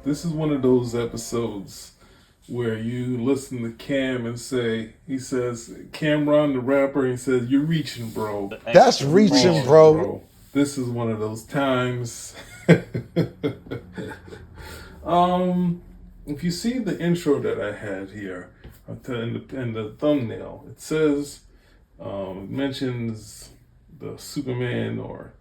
This is one of those episodes where you listen to Cam and he says, Cameron the rapper, he says, "You're reaching, bro." That's reaching, bro. This is one of those times. If you see the intro that I had here in the thumbnail, it says, it mentions the Superman or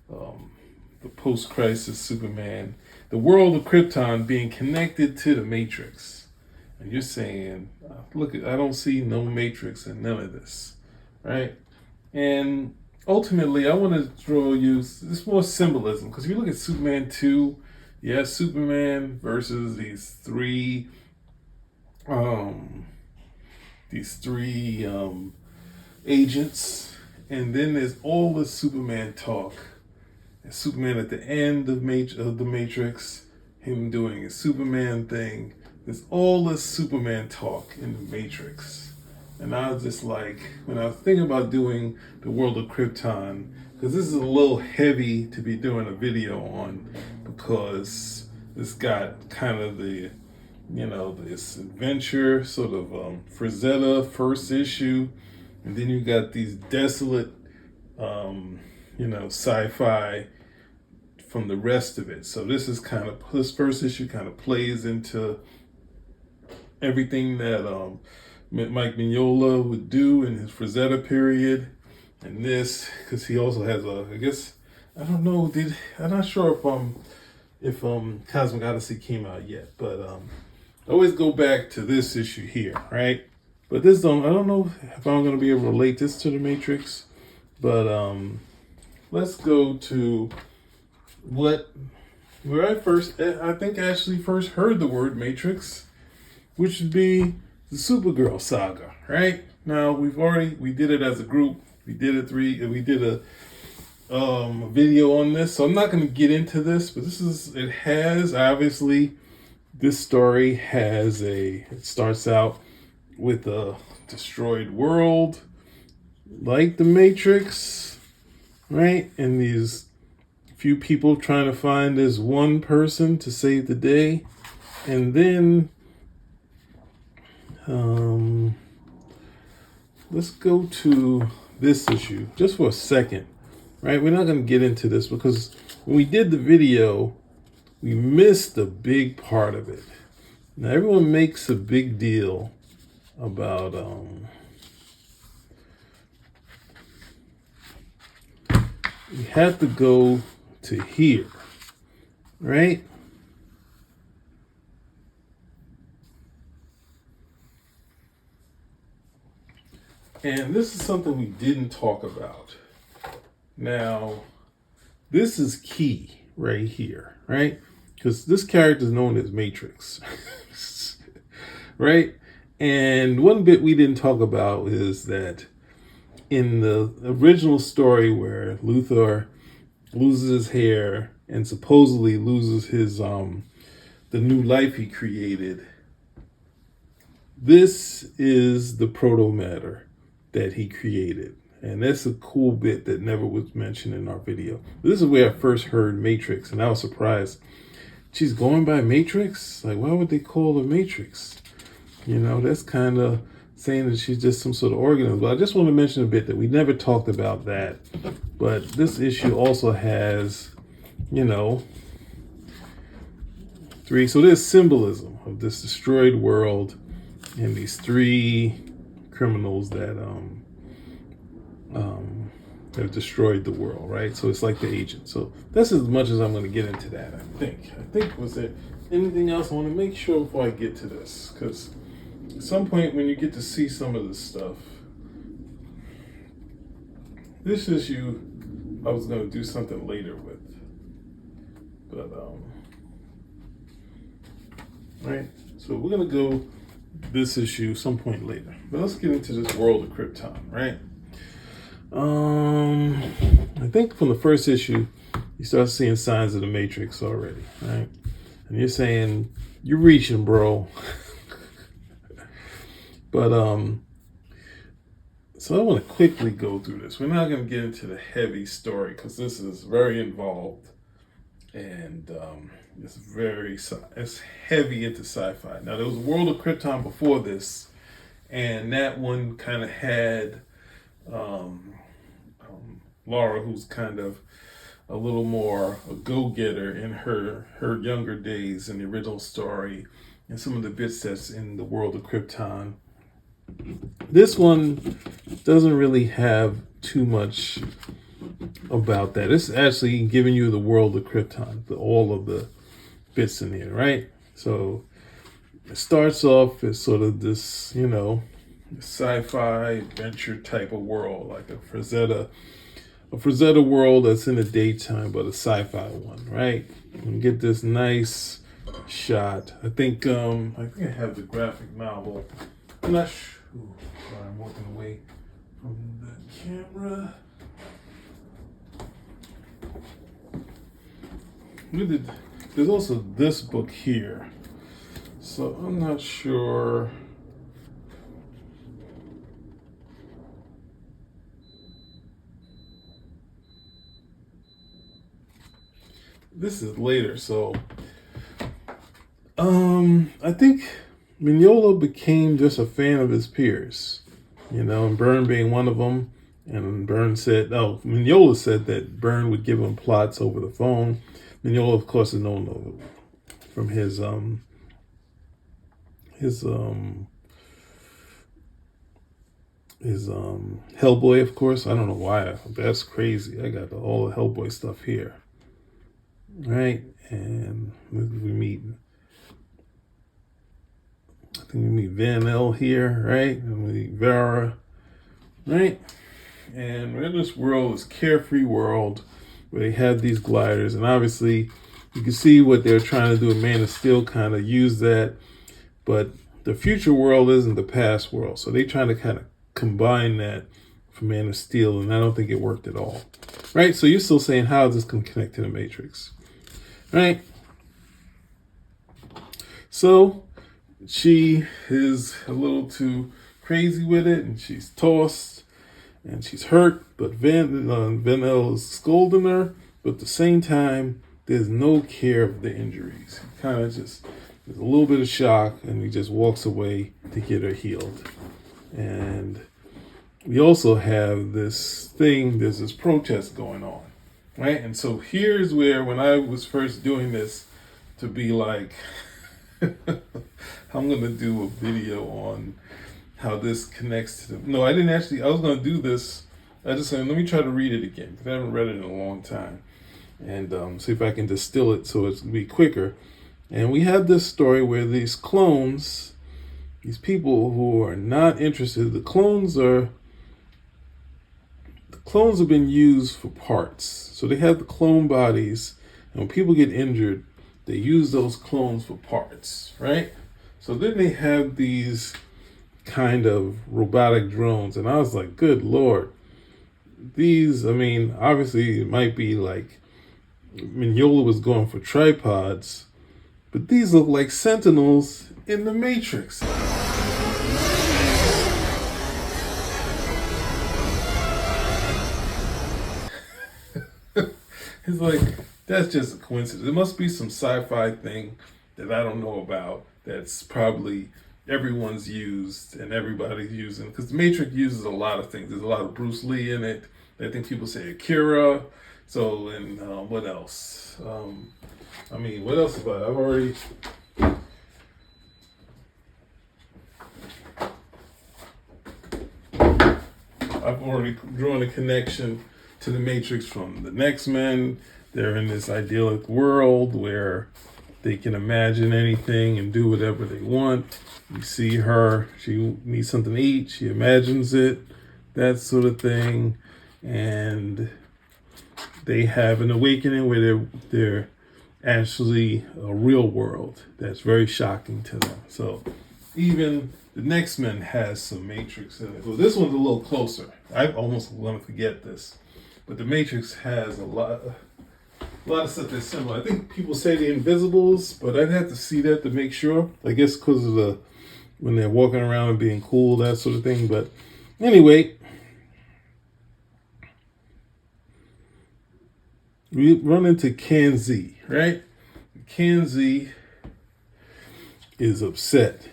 the post-crisis Superman, the world of Krypton being connected to the Matrix. And you're saying, look, I don't see no Matrix in none of this, right? And ultimately, I want to draw you this more symbolism, because if you look at Superman 2, you have Superman versus these three agents, and then there's all the Superman talk. And Superman at the end of the Matrix, him doing his Superman thing. There's all this Superman talk in the Matrix. And I was just like, when I was thinking about doing the World of Krypton, because this is a little heavy to be doing a video on, because it's got kind of the, this adventure, sort of Frazetta first issue, and then you got these desolate, sci-fi from the rest of it. So this first issue kind of plays into everything that Mike Mignola would do in his Frazetta period, and this, because he also has I don't know, I'm not sure if Cosmic Odyssey came out yet, but I always go back to this issue here, right? But I don't know if I'm going to be able to relate this to the Matrix, but let's go to where I first heard the word Matrix, which would be the Supergirl saga, right? Now we did it as a group. We did a video on this, so I'm not going to get into this, but this story it starts out with a destroyed world like the Matrix, right? And these few people trying to find this one person to save the day. And then let's go to this issue just for a second, right? We're not going to get into this because when we did the video, we missed a big part of it. Now everyone makes a big deal about you have to go to here, right? And this is something we didn't talk about. Now, this is key right here, right? Because this character is known as Matrix, right? And one bit we didn't talk about is that in the original story where Luthor loses his hair and supposedly loses his the new life he created, this is the proto matter that he created. And that's a cool bit that never was mentioned in our video. This is where I first heard Matrix, and I was surprised. She's going by Matrix? Like, why would they call her Matrix? That's kind of saying that she's just some sort of organism. But I just want to mention a bit that we never talked about that. But this issue also has, three. So there's symbolism of this destroyed world and these three criminals that have destroyed the world, right? So it's like the agent. So that's as much as I'm going to get into that, I think. Was there anything else I want to make sure before I get to this? Because at some point when you get to see some of this stuff, this issue I was going to do something later with. But, right? So we're going to go this issue some point later. But let's get into this World of Krypton, right? I think from the first issue, you start seeing signs of the Matrix already, right? And you're saying, you're reaching, bro. But, so I want to quickly go through this. We're not going to get into the heavy story because this is very involved. and it's heavy into sci-fi. Now there was World of Krypton before this, and that one kind of had Laura, who's kind of a little more a go-getter in her younger days in the original story, and some of the bits that's in the World of Krypton. This one doesn't really have too much about that. It's actually giving you the World of Krypton, all of the bits in here, right? So it starts off as sort of this, sci-fi adventure type of world, like a Frazetta world that's in the daytime, but a sci-fi one, right? And get this nice shot. I think I have the graphic novel. I'm not sure. Sorry, I'm walking away from the camera. There's also this book here, so I'm not sure. This is later, so I think Mignola became just a fan of his peers, and Byrne being one of them. And Mignola said that Byrne would give him plots over the phone. Mignola, of course, is known from his Hellboy, of course. I don't know why. That's crazy. I got all the Hellboy stuff here. Right, and we meet. I think we meet Van L here, right, and we meet Vera, right, and we're in this world, this carefree world, where they have these gliders, and obviously, you can see what they're trying to do. Man of Steel kind of use that, but the future world isn't the past world, so they're trying to kind of combine that for Man of Steel, and I don't think it worked at all, right? So you're still saying, how is this going to connect to the Matrix? Right? So she is a little too crazy with it, and she's tossed, and she's hurt, but Van is scolding her, but at the same time, there's no care of the injuries. He kind of just, there's a little bit of shock, and he just walks away to get her healed. And we also have there's this protest going on. Right, and so here's where, when I was first doing this, to be like, I'm gonna do a video on how this connects to I was gonna do this. I just said, let me try to read it again, because I haven't read it in a long time, and see if I can distill it so it's gonna be quicker. And we have this story where these clones, these people who are not interested, the clones have been used for parts. So they have the clone bodies, and when people get injured, they use those clones for parts, right? So then they have these kind of robotic drones, and I was like, good Lord. These, obviously it might be like Mignola was going for tripods, but these look like Sentinels in the Matrix. It's like, that's just a coincidence. It must be some sci-fi thing that I don't know about that's probably everyone's used and everybody's using. Because the Matrix uses a lot of things. There's a lot of Bruce Lee in it. I think people say Akira. So, and what else? What else about it? I've already drawn a connection to the Matrix from the X-Men. They're in this idyllic world where they can imagine anything and do whatever they want. You see her, she needs something to eat, she imagines it, that sort of thing. And they have an awakening where they're actually a real world that's very shocking to them. So even the X-Men has some Matrix in it. Well, this one's a little closer. I almost want to forget this. But the Matrix has a lot of stuff that's similar. I think people say the Invisibles, but I'd have to see that to make sure. I guess because of when they're walking around and being cool, that sort of thing. But anyway, we run into Kanzi, right? Kanzi is upset,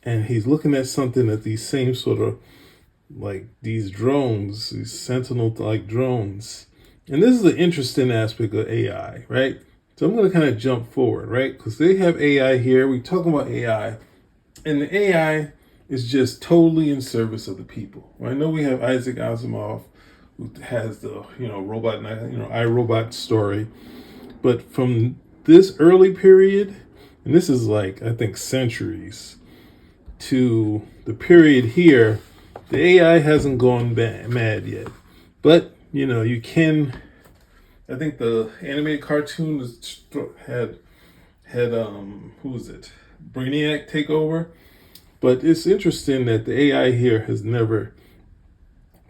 and he's looking at something that these same sort of like these drones, these sentinel-like drones. And this is an interesting aspect of AI, right? So I'm going to kind of jump forward, right? Because they have AI here. We're talking about AI. And the AI is just totally in service of the people. I know we have Isaac Asimov, who has the, robot, iRobot story. But from this early period, and this is like, I think, centuries, to the period here, the AI hasn't gone mad yet. But, you can, I think the animated cartoon had who was it? Brainiac take over. But it's interesting that the AI here has never,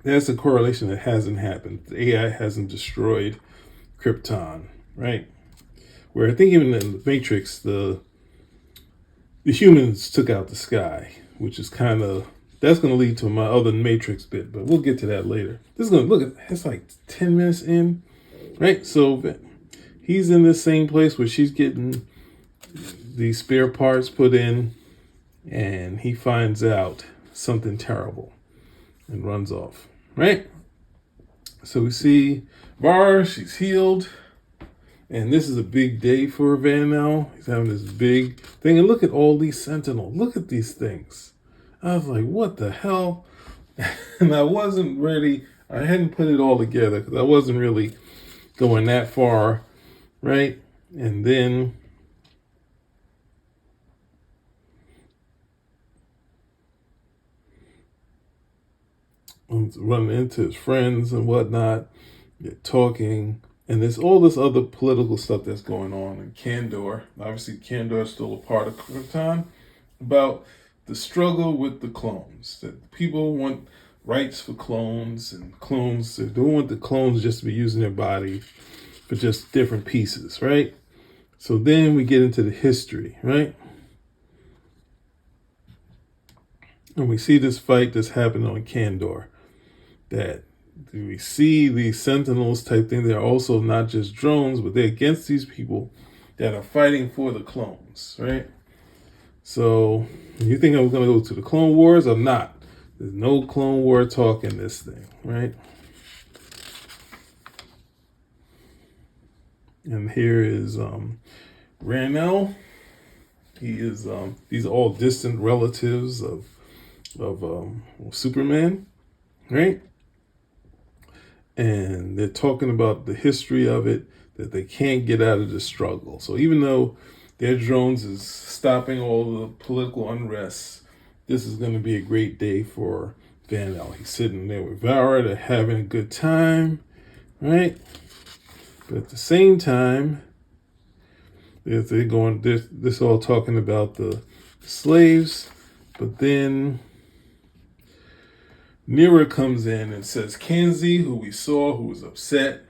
that's a correlation that hasn't happened. The AI hasn't destroyed Krypton, right? Where I think even in the Matrix, the humans took out the sky, which is kind of, that's going to lead to my other Matrix bit, but we'll get to that later. This is going to look at, it's like 10 minutes in, right? So he's in the same place where she's getting these spare parts put in, and he finds out something terrible and runs off, right? So we see Var, she's healed, and this is a big day for Van now. He's having this big thing, and look at all these Sentinels. Look at these things. I was like, what the hell? And I wasn't ready. I hadn't put it all together because I wasn't really going that far, right? And then running into his friends and whatnot, they're talking, and there's all this other political stuff that's going on in Kandor. Obviously, Kandor is still a part of Krypton, about the struggle with the clones. That people want rights for clones, and clones, they don't want the clones just to be using their body for just different pieces, right? So then we get into the history, right? And we see this fight that's happening on Kandor. That we see these Sentinels type thing. They're also not just drones, but they're against these people that are fighting for the clones, right? So you think I'm going to go to the Clone Wars? I'm not. There's no Clone War talk in this thing, right? And here is Ranel. He is these are all distant relatives of Superman, right? And they're talking about the history of it, that they can't get out of the struggle. So even though their drones is stopping all the political unrest, this is going to be a great day for Van L. He's sitting there with Vara, they're having a good time, right? But at the same time, they're going, this all talking about the slaves, but then Nira comes in and says, Kanzi, who we saw, who was upset.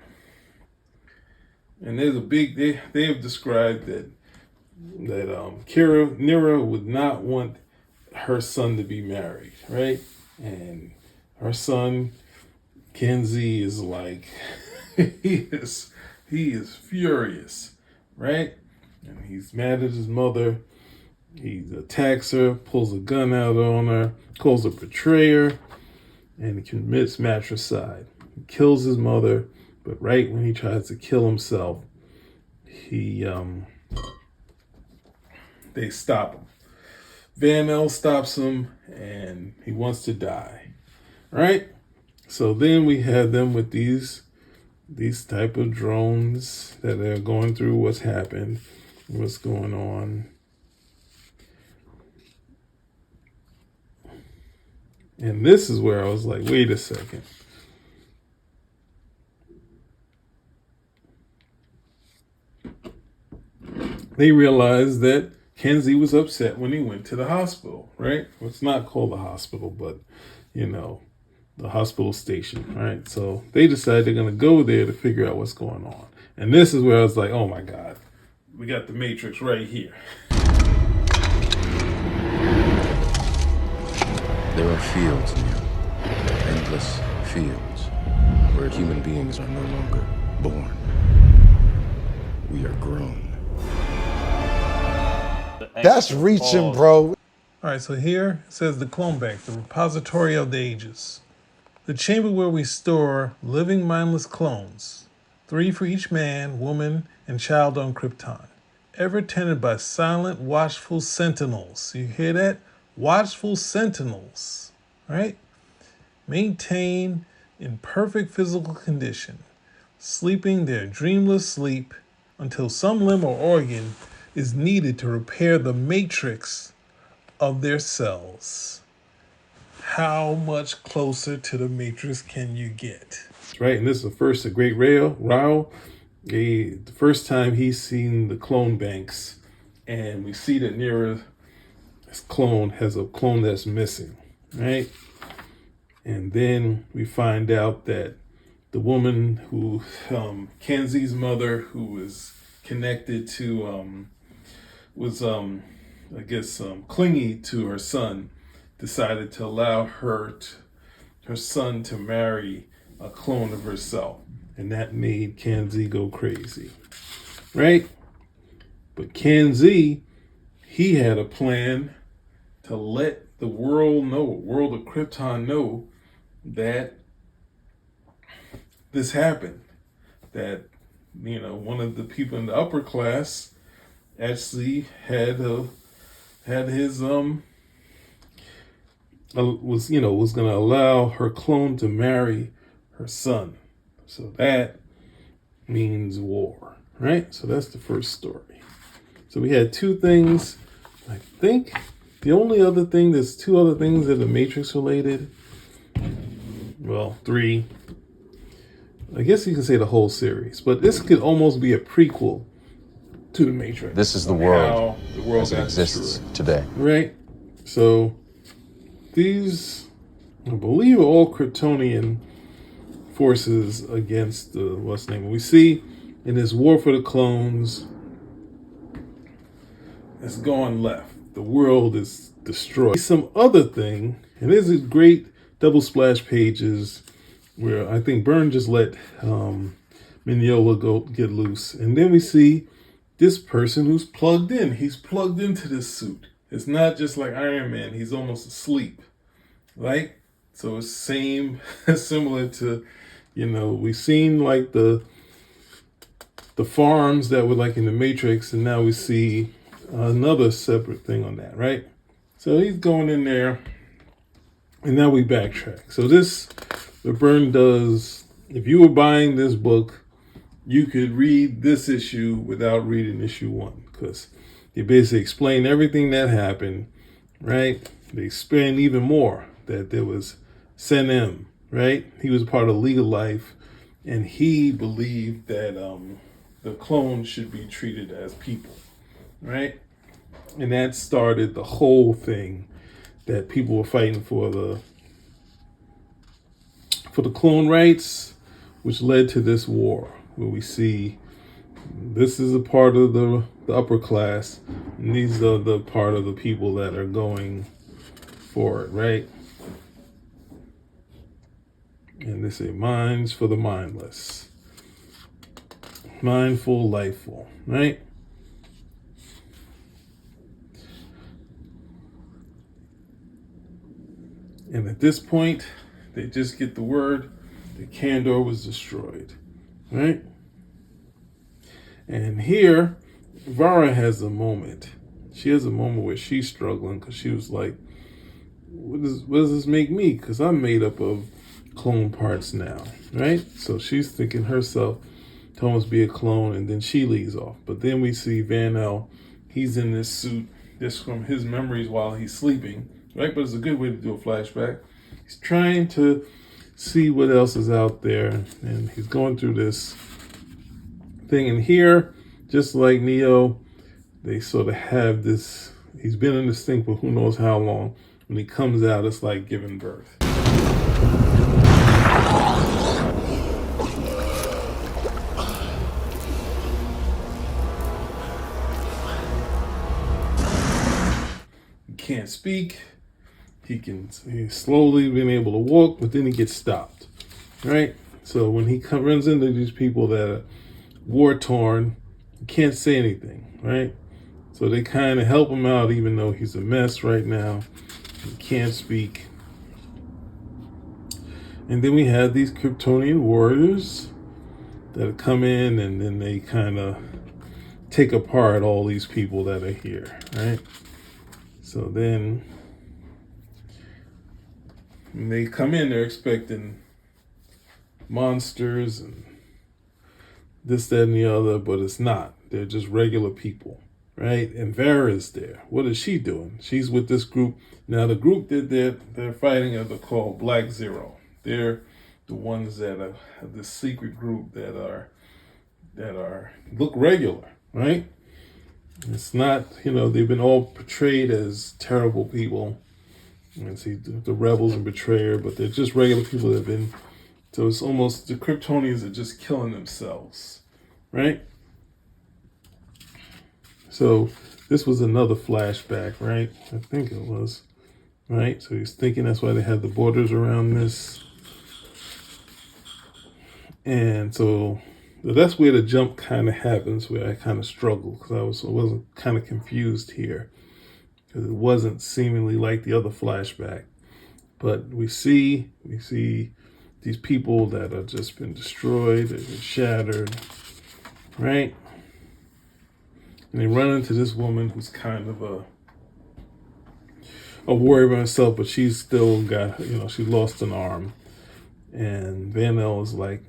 And there's a big, they have described that Nira would not want her son to be married, right? And her son, Kanzi, is like, he is furious, right? And he's mad at his mother. He attacks her, pulls a gun out on her, calls her a betrayer, and he commits matricide. He kills his mother, but right when he tries to kill himself, they stop him. Van L stops him, and he wants to die, right? So then we have them with these type of drones that are going through what's happened, what's going on. And this is where I was like, wait a second. They realized that Kenzie was upset when he went to the hospital, right? Well, it's not called the hospital, but, the hospital station, right? So they decided they're going to go there to figure out what's going on. And this is where I was like, oh my God, we got the Matrix right here. There are fields near, endless fields, where human beings are no longer born. That's reaching, bro. All right, so here it says the clone bank, the repository of the ages. The chamber where we store living mindless clones, 3 for each man, woman, and child on Krypton, ever tended by silent, watchful sentinels. You hear that? Watchful sentinels, right? Maintained in perfect physical condition, sleeping their dreamless sleep until some limb or organ is needed to repair the matrix of their cells. How much closer to the Matrix can you get? Right, and this is the first of Great Rao. The first time he's seen the clone banks, and we see that Neera's clone has a clone that's missing, right? And then we find out that the woman who, Kenzie's mother, who was connected to, clingy to her son, decided to allow her son to marry a clone of herself. And that made Kenzie go crazy, right? But Kenzie, he had a plan to let the world of Krypton know that this happened. That, one of the people in the upper class actually had his was going to allow her clone to marry her son. So that means war, right? So that's the first story. So we had 2 things. I think the only other thing, there's 2 other things that are Matrix related. Well, 3. I guess you can say the whole series, but this could almost be a prequel to the Matrix. This is the world, as it got exists destroyed. today. Right? So these, I believe, are all Kryptonian forces against the, we see in this war for the clones, it's gone left. The world is destroyed. Some other thing, and there's these great double splash pages where I think Byrne just let Mignola get loose. And then we see this person who's plugged in. He's plugged into this suit. It's not just like Iron Man. He's almost asleep, right? So it's similar to, we've seen like the farms that were like in the Matrix, and now we see another separate thing on that, right? So he's going in there, and now we backtrack. So this, what Byrne does, if you were buying this book, you could read this issue without reading issue 1, because they basically explain everything that happened, right? They explain even more that there was Sen M, right? He was part of Legal Life, and he believed that the clones should be treated as people, right? And that started the whole thing that people were fighting for the clone rights, which led to this war, where we see this is a part of the upper class, and these are the part of the people that are going for it, right? And they say minds for the mindless. Mindful, lifeful, right? And at this point, they just get the word that Kandor was destroyed, right? And here, Vara has a moment. She has a moment where she's struggling because she was like, what does this make me? Because I'm made up of clone parts now, right? So she's thinking herself to almost be a clone, and then she leaves off. But then we see Van El, he's in this suit, this from his memories while he's sleeping, right? But it's a good way to do a flashback. He's trying to see what else is out there, and he's going through this thing. And here, just like Neo, they sort of have this, he's been in this thing for who knows how long. When he comes out, it's like giving birth. He can't speak. He's slowly been able to walk, but then he gets stopped, right? So when he runs into these people that are war-torn, he can't say anything, right? So they kind of help him out, even though he's a mess right now. He can't speak. And then we have these Kryptonian warriors that come in, and then they kind of take apart all these people that are here, right? So then when they come in, they're expecting monsters and this, that, and the other, but it's not. They're just regular people, right? And Vera's there. What is she doing? She's with this group. Now, the group that they're fighting are called Black Zero. They're the ones that are the secret group that are look regular, right? It's not, they've been all portrayed as terrible people. And see the rebels and betrayer, but they're just regular people that have been. So it's almost the Kryptonians are just killing themselves, right? So this was another flashback, right? I think it was, right? So he's thinking that's why they had the borders around this. And so that's where the jump kind of happens, where I kind of struggled because I wasn't kind of confused here. Because it wasn't seemingly like the other flashback. But we see these people that have just been destroyed, they've been shattered, right? And they run into this woman who's kind of a warrior by herself, but she's still got, she lost an arm. And Van-El is like,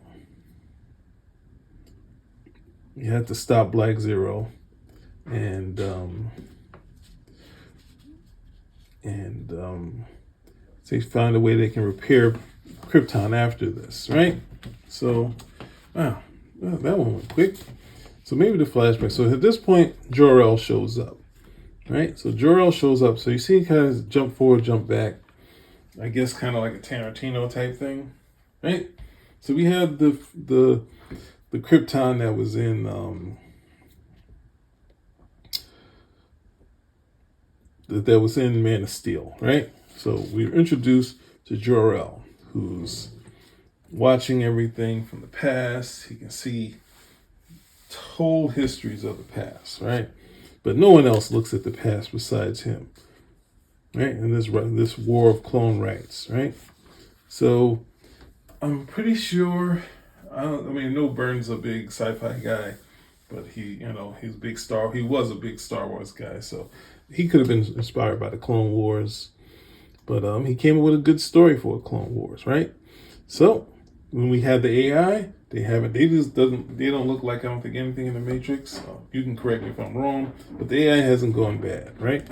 you have to stop Black Zero. And they find a way they can repair Krypton after this, right? So, wow, that one went quick. So maybe the flashback. So at this point, Jor-El shows up, right? So Jor-El shows up. So you see, kind of jump forward, jump back. I guess kind of like a Tarantino type thing, right? So we have the Krypton that was in that was in Man of Steel, right? So we were introduced to Jor-El, who's watching everything from the past. He can see whole histories of the past, right? But no one else looks at the past besides him, right? And this war of clone rights, right? So I'm pretty sure. I know Byrne's a big sci-fi guy, but he's a big star. He was a big Star Wars guy, so he could have been inspired by the Clone Wars. But he came up with a good story for Clone Wars, right? So when we had the AI, they don't look like, I don't think, anything in the Matrix. You can correct me if I'm wrong, but the AI hasn't gone bad, right?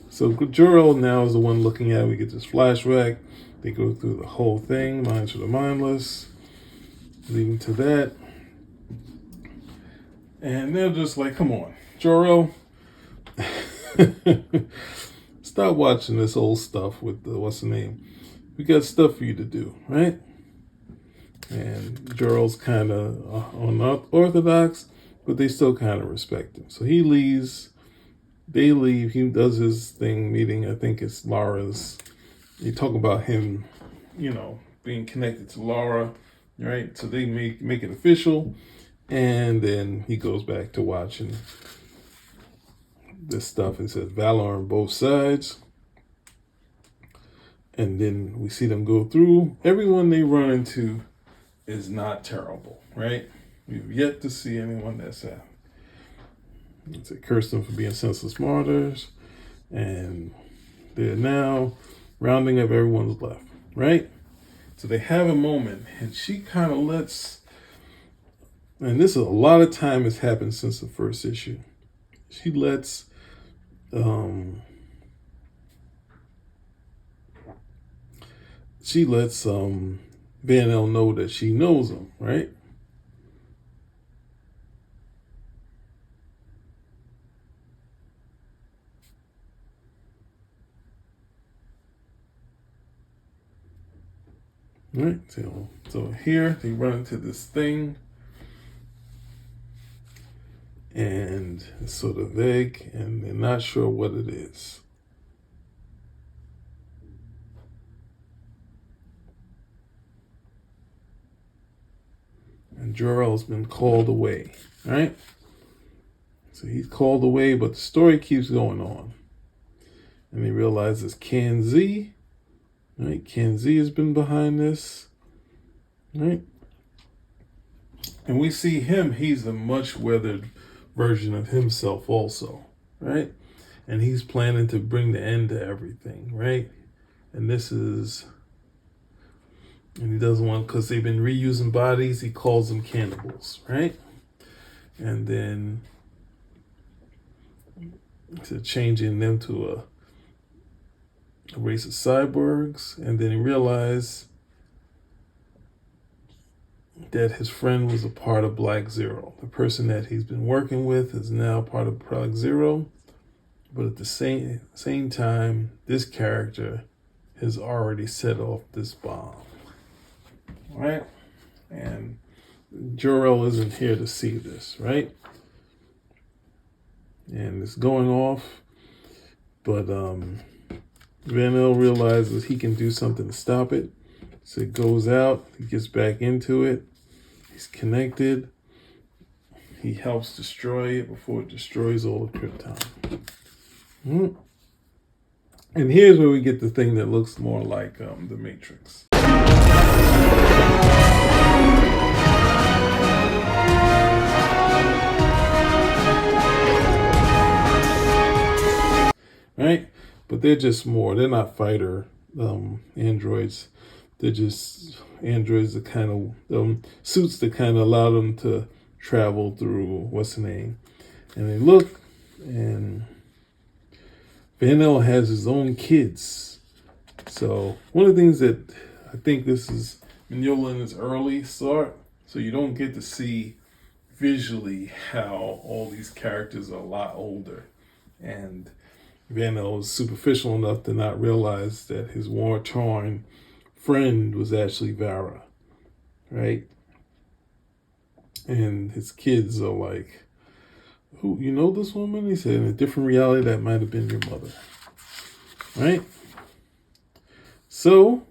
So Jor-El now is the one looking at it. We get this flashback. They go through the whole thing, minds for the mindless, leading to that. And they're just like, come on, Jor-El, stop watching this old stuff with what's the name? We got stuff for you to do, right? And Jor-El's kind of unorthodox, but they still kind of respect him. So he leaves. They leave. He does his thing, meeting, I think it's Laura's. You talk about him, being connected to Laura, right? So they make it official. And then he goes back to watching this stuff and says, valor on both sides. And then we see them go through. Everyone they run into is not terrible, right? We've yet to see anyone that's let's say, curse them for being senseless martyrs. And they're now rounding up everyone's left, right? So they have a moment, and she kind of lets, and this is a lot of time has happened since the first issue. She lets Van-El know that she knows him, right? Right, so here they run into this thing, and it's sort of vague, and they're not sure what it is. And Jor-El's been called away, right? So he's called away, but the story keeps going on. And he realizes Can Z, right? Can Z has been behind this, right? And we see him, he's a much weathered version of himself also, right? And he's planning to bring the end to everything, right? And he doesn't want, because they've been reusing bodies, he calls them cannibals, right? And then to changing them to a race of cyborgs. And then he realized that his friend was a part of Black Zero. The person that he's been working with is now part of Black Zero. But at the same time, this character has already set off this bomb. Right? And Jor-El isn't here to see this, right? And it's going off. But Van-El realizes he can do something to stop it. So it goes out, he gets back into it. He's connected. He helps destroy it before it destroys all of Krypton. And here's where we get the thing that looks more like the Matrix. Right? But they're just more. They're not fighter androids. They're just androids that kind of suits that kind of allow them to travel through what's the name. And they look, and Van-El has his own kids. So one of the things that I think this is Mignola in his early start, so you don't get to see visually how all these characters are a lot older. And Van-El was superficial enough to not realize that his war-torn friend was actually Vara, right? And his kids are like, "Who, you know this woman?" He said, "In a different reality, that might have been your mother." Right? So,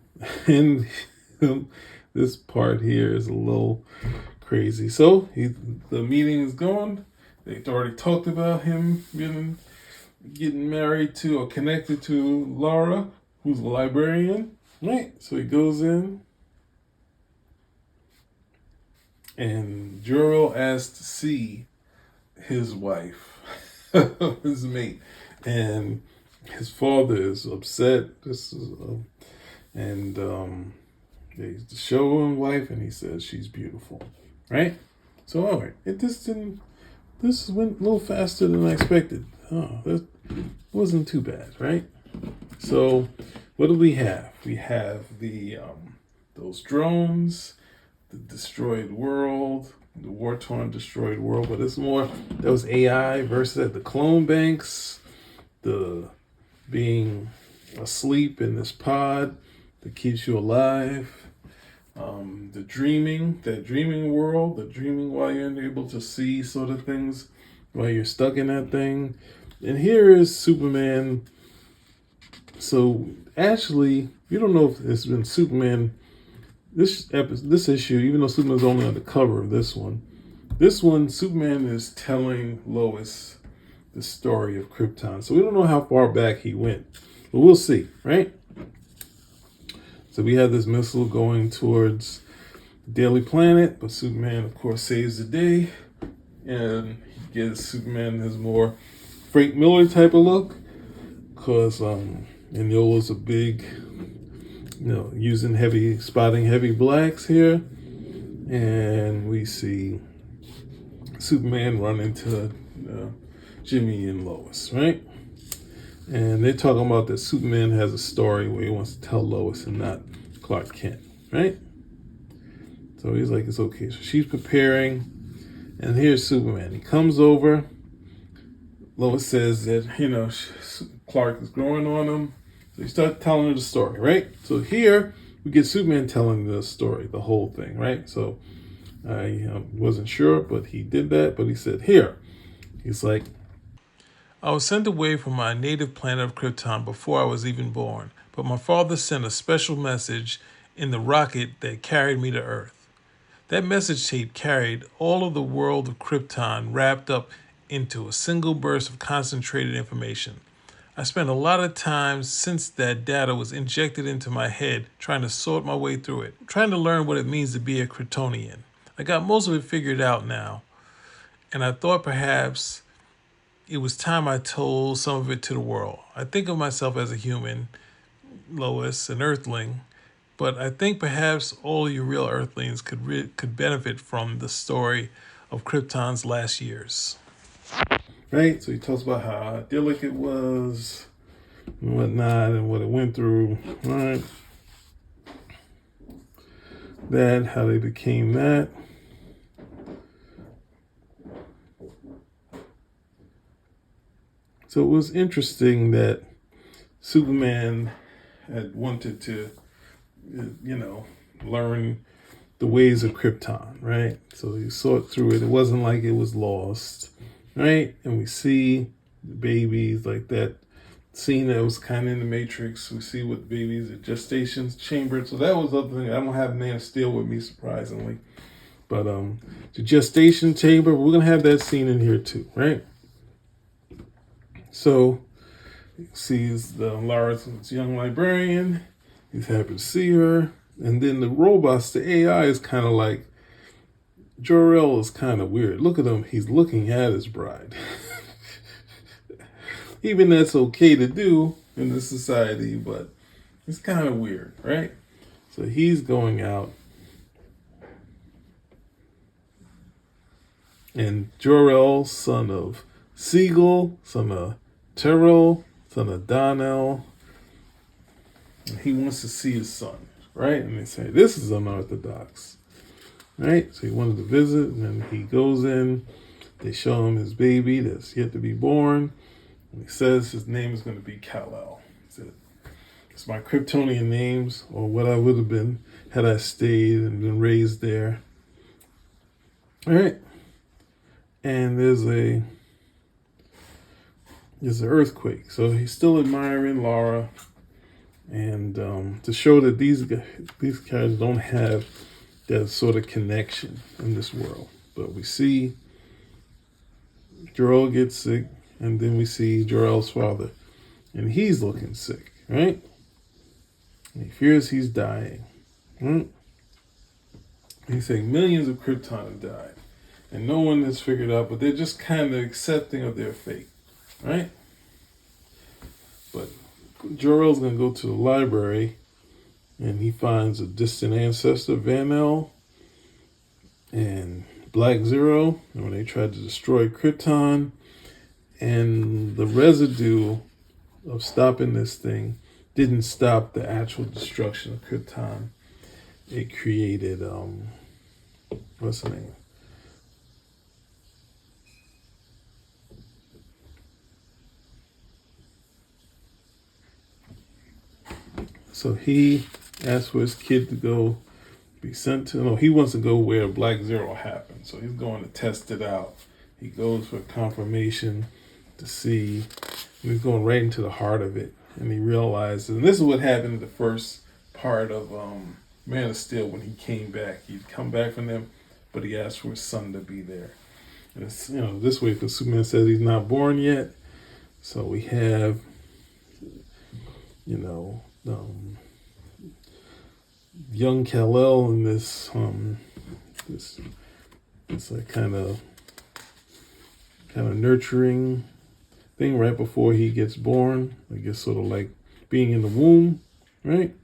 and this part here is a little crazy. So, the meeting is going. They've already talked about him getting married to or connected to Laura, who's a librarian. Right? So he goes in. And Jor-El asks to see his wife, his mate, and his father is upset. They show him wife, and he says she's beautiful, right? So all right, this went a little faster than I expected. Oh, that wasn't too bad, right? So what do we have? We have those drones, the destroyed world, the war-torn destroyed world, but it's more, that was AI versus the clone banks, the being asleep in this pod that keeps you alive, the dreaming, that dreaming world, the dreaming while you're able to see sort of things while you're stuck in that thing. And here is Superman. So actually, you don't know if it's been Superman. This issue, even though Superman's only on the cover of this one, Superman is telling Lois the story of Krypton. So we don't know how far back he went, but we'll see, right? So we have this missile going towards the Daily Planet, but Superman, of course, saves the day, and he gives Superman his more Frank Miller type of look, because Mignola's a big, spotting heavy blacks here. And we see Superman run into Jimmy and Lois, right? And they're talking about that Superman has a story where he wants to tell Lois and not Clark Kent, right? So he's like, it's okay. So she's preparing, and here's Superman. He comes over. Lois says that, Clark is growing on him. So he starts telling her the story, right? So here we get Superman telling the story, the whole thing, right? So I wasn't sure, but he did that. But he said, here, he's like, I was sent away from my native planet of Krypton before I was even born, but my father sent a special message in the rocket that carried me to Earth. That message tape carried all of the world of Krypton wrapped up into a single burst of concentrated information. I spent a lot of time since that data was injected into my head trying to sort my way through it, trying to learn what it means to be a Kryptonian. I got most of it figured out now, and I thought perhaps it was time I told some of it to the world. I think of myself as a human, Lois, an Earthling, but I think perhaps all you real Earthlings could benefit from the story of Krypton's last years. Right? So he talks about how idyllic it was and whatnot and what it went through. Right? That, how they became that. So it was interesting that Superman had wanted to, learn the ways of Krypton, right? So he sort through it. It wasn't like it was lost, right? And we see the babies, like that scene that was kind of in the Matrix. We see what babies at gestation chamber. So that was the other thing. I don't have Man of Steel with me, surprisingly. But the gestation chamber, we're going to have that scene in here too, right? So he sees Laurence, young librarian. He's happy to see her. And then the robots, the AI is kind of like, Jor-El is kind of weird. Look at him. He's looking at his bride. Even that's okay to do in this society, but it's kind of weird, right? So he's going out. And Jor-El, son of Siegel, son of Terrell, son of Donnell, and he wants to see his son, right? And they say, this is unorthodox, right? So he wanted to visit, and then he goes in. They show him his baby that's yet to be born. And he says his name is going to be Kal-El. He said, it's my Kryptonian names, or what I would have been had I stayed and been raised there. All right. And there's an earthquake. So he's still admiring Laura. And to show that these characters don't have that sort of connection in this world. But we see Jor-El gets sick, and then we see Jor-El's father, and he's looking sick, right? And he fears he's dying. Right? He's saying millions of Krypton have died, and no one has figured out, but they're just kind of accepting of their fate, right? But Jor-El's going to go to the library, and he finds a distant ancestor, Van-El, and Black Zero, and when they tried to destroy Krypton, and the residue of stopping this thing didn't stop the actual destruction of Krypton. It created, what's the name? So he asked for his kid to go be sent to, no, he wants to go where Black Zero happened. So he's going to test it out. He goes for confirmation to see, and he's going right into the heart of it. And he realizes, and this is what happened in the first part of Man of Steel when he came back. He'd come back from them, but he asked for his son to be there. And it's, this way, because Superman says he's not born yet. So we have, young Kal-El in this like kind of nurturing thing right before he gets born. I guess sort of like being in the womb, right?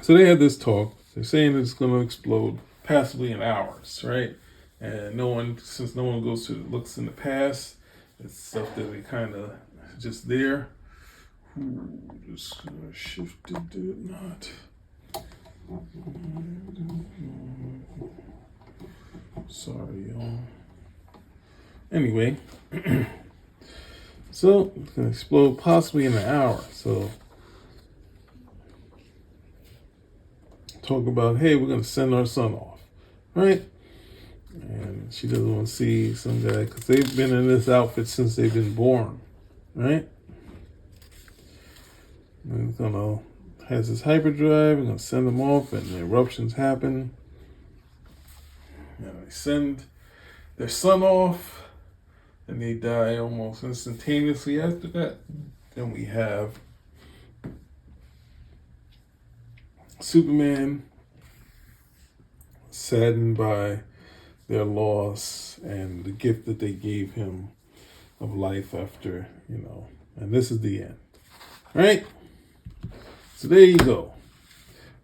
So they had this talk. They're saying it's going to explode possibly in hours, right? And since no one looks in the past, it's stuff that they kind of just there. Just shifted, did it not? Sorry, y'all. Anyway, so it's going to explode possibly in an hour. So talk about, hey, we're going to send our son off, right? And she doesn't want to see some guy because they've been in this outfit since they've been born, right? And he's going to has his hyperdrive. We're going to send them off, and the eruptions happen. And they send their son off, and they die almost instantaneously after that. Then we have Superman, saddened by their loss and the gift that they gave him of life after, and this is the end. All right? So there you go.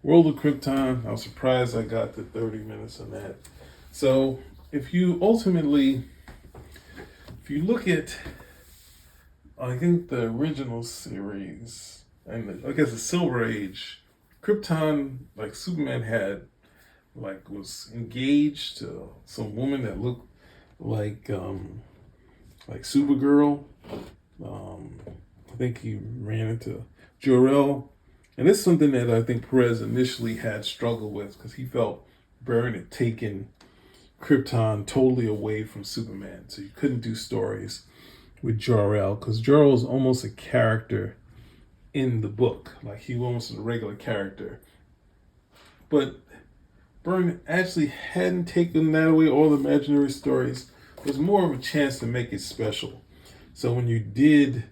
World of Krypton. I was surprised I got to 30 minutes on that. So if you look at, I think the original series, and I guess the Silver Age, Krypton, like Superman was engaged to some woman that looked like Supergirl. I think he ran into Jor-El. And it's something that I think Perez initially had struggled with because he felt Byrne had taken Krypton totally away from Superman. So you couldn't do stories with Jor-El because Jor-El is almost a character in the book. Like he was almost a regular character. But Byrne actually hadn't taken that away, all the imaginary stories. It was more of a chance to make it special. So when you did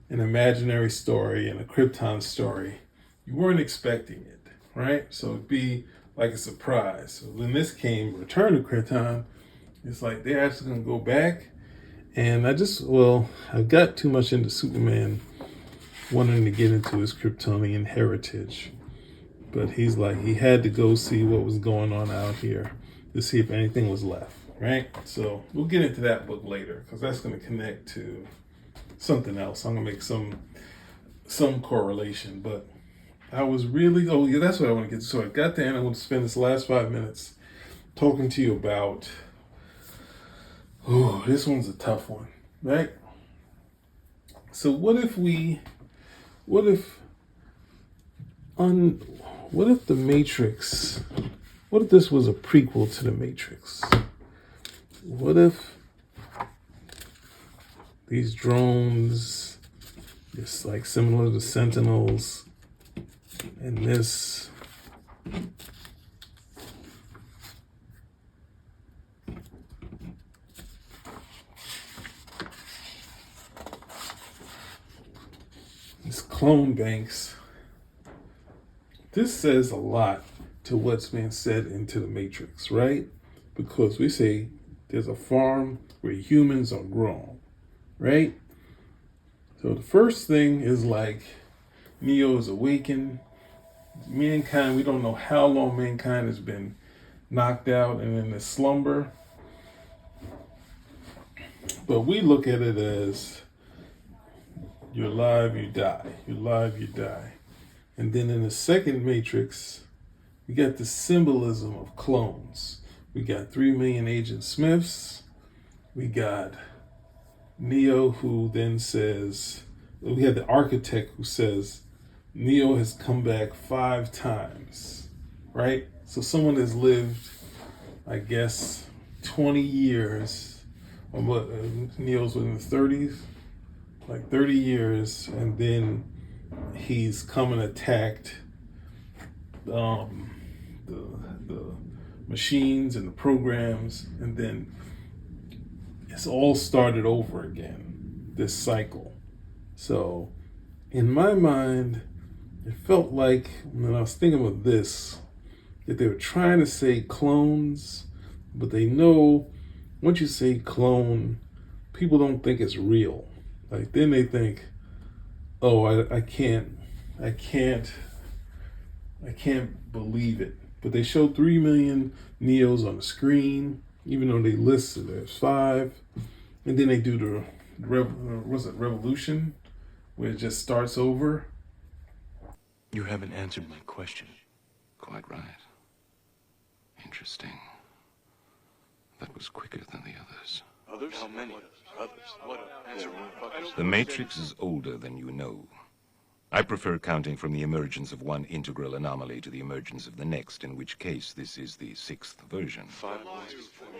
an imaginary story and a Krypton story, you weren't expecting it, right? So it'd be like a surprise. So when this came, Return to Krypton, it's like they're actually going to go back. And I got too much into Superman wanting to get into his Kryptonian heritage. But he's like, he had to go see what was going on out here to see if anything was left, right? So we'll get into that book later because that's going to connect to something else. I'm going to make some correlation, but I was really, that's what I want to get to. So I got there and I want to spend this last 5 minutes talking to you about, this one's a tough one, right? So what if the Matrix, what if this was a prequel to the Matrix? What if these drones, it's like similar to Sentinels, and this clone banks. This says a lot to what's being said into the Matrix, right? Because we say there's a farm where humans are grown, right? So the first thing is like Neo is awakened. Mankind, we don't know how long mankind has been knocked out and in a slumber. But we look at it as you're alive, you die. You're alive, you die. And then in the second Matrix, we got the symbolism of clones. We got 3 million Agent Smiths. We got Neo, who then says, we had the architect who says, Neo has come back 5 times, right? So someone has lived, I guess, 20 years, or what, Neo's in the 30s, like 30 years, and then he's come and attacked the machines and the programs, and then it's all started over again, this cycle. So in my mind, it felt like when I was thinking of this, that they were trying to say clones, but they know once you say clone, people don't think it's real. Like then they think, oh, I can't believe it. But they showed 3 million Neos on the screen, even though they listed there's 5. And then they do the revolution, where it just starts over. You haven't answered my question. Quite right. Interesting. That was quicker than the others. Others? How many? Others? What? Answer me. The Matrix is older than you know. I prefer counting from the emergence of one integral anomaly to the emergence of the next, in which case this is the 6th version. 5 ones before me.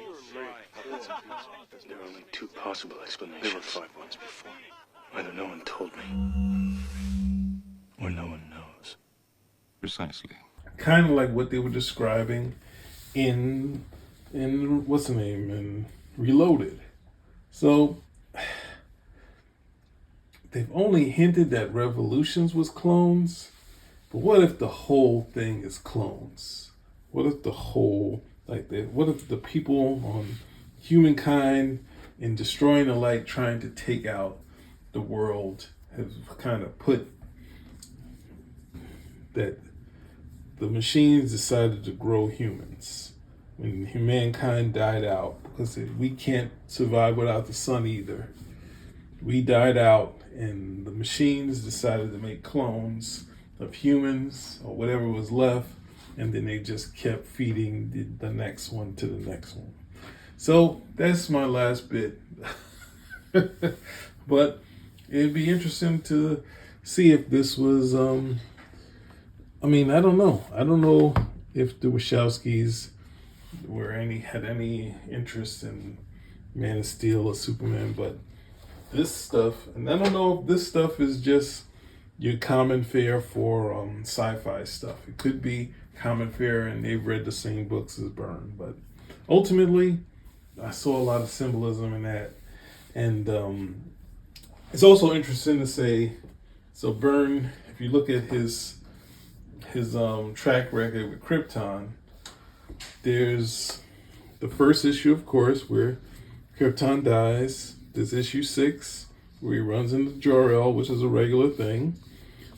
There are only 2 possible explanations. There were 5 ones before me. Either no one told me, or no one knows. Precisely. Kind of like what they were describing in what's the name, in Reloaded. So they've only hinted that Revolutions was clones, but what if the whole thing is clones? What if the whole, what if the people on humankind in destroying the light, trying to take out the world, have kind of put that the machines decided to grow humans when mankind died out, because we can't survive without the sun either. We died out, and the machines decided to make clones of humans or whatever was left, and then they just kept feeding the next one to the next one. So that's my last bit. But it'd be interesting to see if this was, I don't know. I don't know if the Wachowskis had any interest in Man of Steel or Superman, but this stuff, and I don't know if this stuff is just your common fare for sci-fi stuff. It could be common fare and they've read the same books as Byrne, but ultimately I saw a lot of symbolism in that. And it's also interesting to say, so Byrne, if you look at his track record with Krypton, there's the first issue, of course, where Krypton dies. There's issue 6, where he runs into Jor-El, which is a regular thing.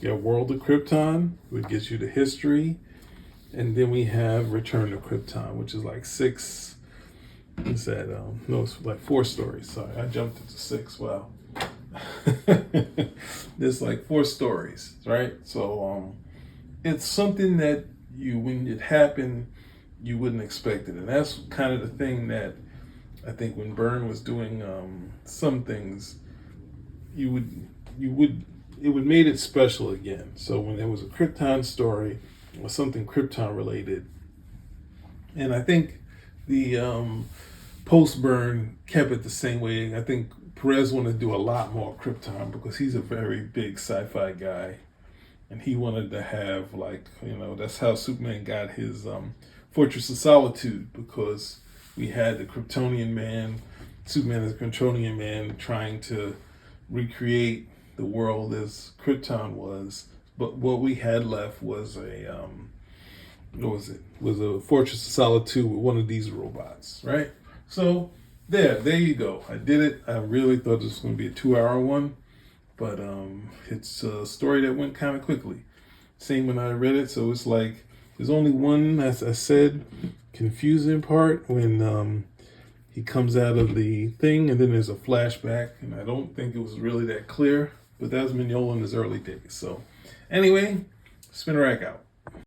You have World of Krypton, which gives you the history. And then we have Return to Krypton, which is like 6. What's that? No, it's like 4 stories. Sorry, I jumped into 6. Wow. There's like 4 stories, right? So it's something that when it happened, you wouldn't expect it. And that's kind of the thing that I think when Byrne was doing some things, it would made it special again. So when there was a Krypton story or something Krypton related, and I think the post-Byrne kept it the same way. I think Perez wanted to do a lot more Krypton because he's a very big sci-fi guy, and he wanted to have that's how Superman got his Fortress of Solitude, because we had the Kryptonian man, Superman as a Kryptonian man, trying to recreate the world as Krypton was, but what we had left was a was a Fortress of Solitude with one of these robots, right? So there you go. I did it. I really thought this was going to be a 2-hour one, but it's a story that went kind of quickly. Same when I read it, so it's like there's only one, as I said, confusing part when he comes out of the thing, and then there's a flashback, and I don't think it was really that clear, but that was Mignola in his early days. So anyway, spin rack out.